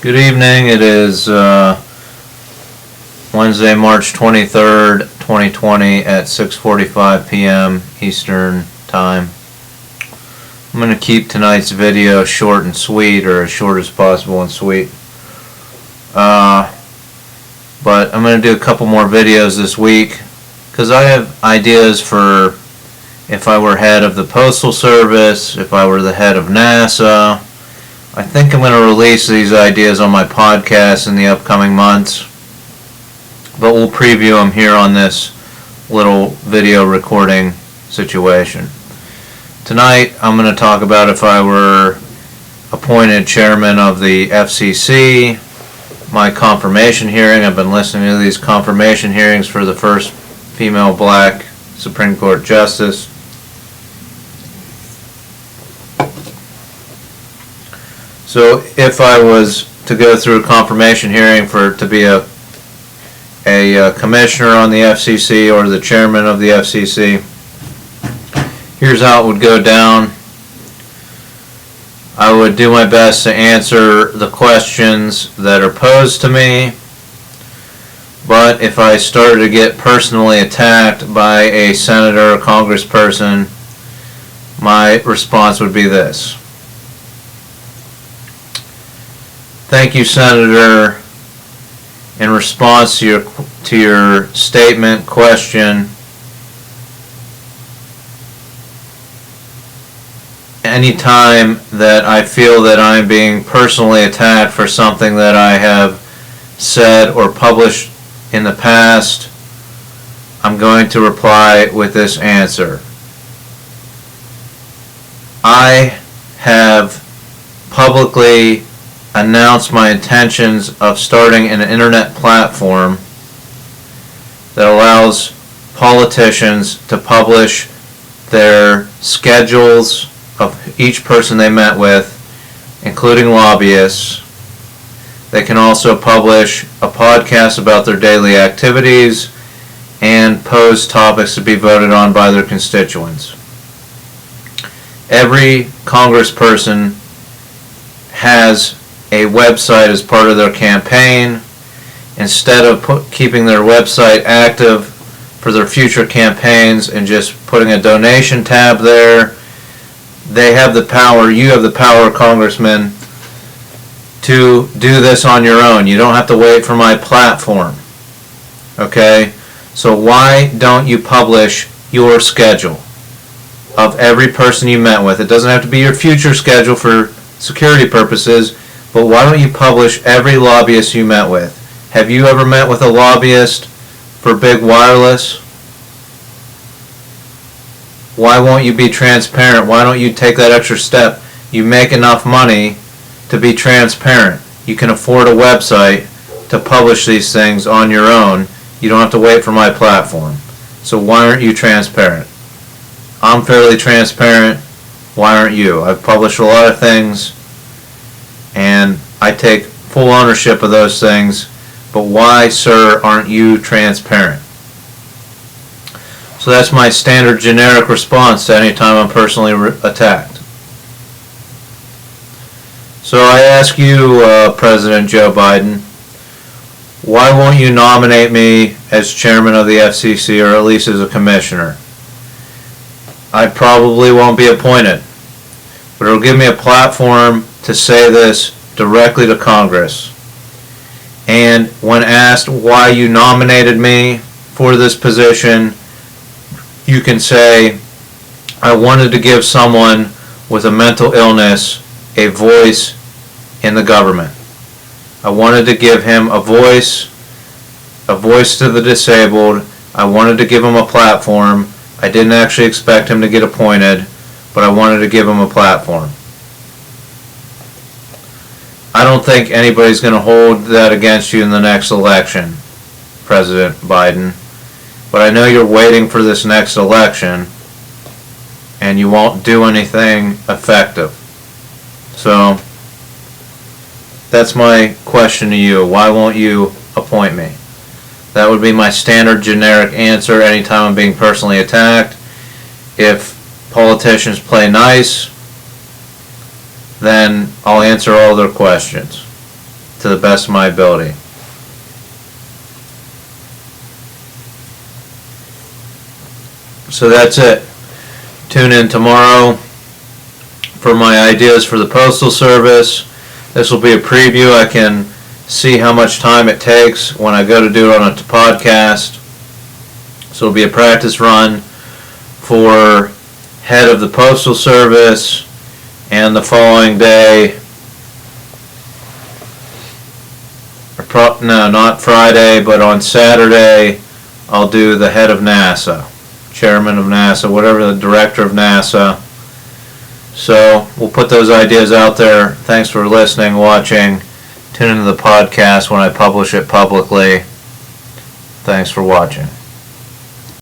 Good evening. It is Wednesday, March 23rd, 2020 at 6:45 p.m. Eastern Time. I'm going to keep tonight's video short and sweet, or as short as possible and sweet. But I'm going to do a couple more videos this week because I have ideas for if I were head of the Postal Service, if I were the head of NASA. I think I'm going to release these ideas on my podcast in the upcoming months, but we'll preview them here on this little video recording situation. Tonight I'm going to talk about if I were appointed chairman of the FCC, my confirmation hearing. I've been listening to these confirmation hearings for the first female black Supreme Court justice. So if I was to go through a confirmation hearing to be a commissioner on the FCC or the chairman of the FCC, here's how it would go down. I would do my best to answer the questions that are posed to me, but if I started to get personally attacked by a senator or congressperson, my response would be this. Thank you, Senator. In response to your statement, question, anytime that I feel that I'm being personally attacked for something that I have said or published in the past, I'm going to reply with this answer. I have publicly announced my intentions of starting an internet platform that allows politicians to publish their schedules of each person they met with, including lobbyists. They can also publish a podcast about their daily activities and pose topics to be voted on by their constituents. Every congressperson has a website as part of their campaign. Instead of keeping their website active for their future campaigns and just putting a donation tab there, they have the power, you have the power, Congressman, to do this on your own. You don't have to wait for my platform. Okay? So why don't you publish your schedule of every person you met with? It doesn't have to be your future schedule for security purposes, but why don't you publish every lobbyist you met with? Have you ever met with a lobbyist for big wireless? Why won't you be transparent? Why don't you take that extra step? You make enough money to be transparent. You can afford a website to publish these things on your own. You don't have to wait for my platform. So why aren't you transparent? I'm fairly transparent. Why aren't you? I've published a lot of things, and I take full ownership of those things, but why, sir, aren't you transparent? So that's my standard generic response to any time I'm personally attacked. So I ask you, President Joe Biden, why won't you nominate me as chairman of the FCC, or at least as a commissioner? I probably won't be appointed, but it'll give me a platform to say this directly to Congress. And when asked why you nominated me for this position, you can say, I wanted to give someone with a mental illness a voice in the government. I wanted to give him a voice to the disabled. I wanted to give him a platform. I didn't actually expect him to get appointed, but I wanted to give him a platform. I don't think anybody's going to hold that against you in the next election, President Biden. But I know you're waiting for this next election, and you won't do anything effective. So that's my question to you. Why won't you appoint me? That would be my standard generic answer anytime I'm being personally attacked. If politicians play nice, then I'll answer all their questions. to the best of my ability. So that's it. Tune in tomorrow for my ideas for the Postal Service. This will be a preview. I can see how much time it takes when I go to do it on a podcast. So it'll be a practice run for head of the Postal Service, and the following day, no, not Friday, but on Saturday, I'll do the head of NASA, chairman of NASA, whatever, the director of NASA. So we'll put those ideas out there. Thanks for listening, watching. Tune into the podcast when I publish it publicly. Thanks for watching.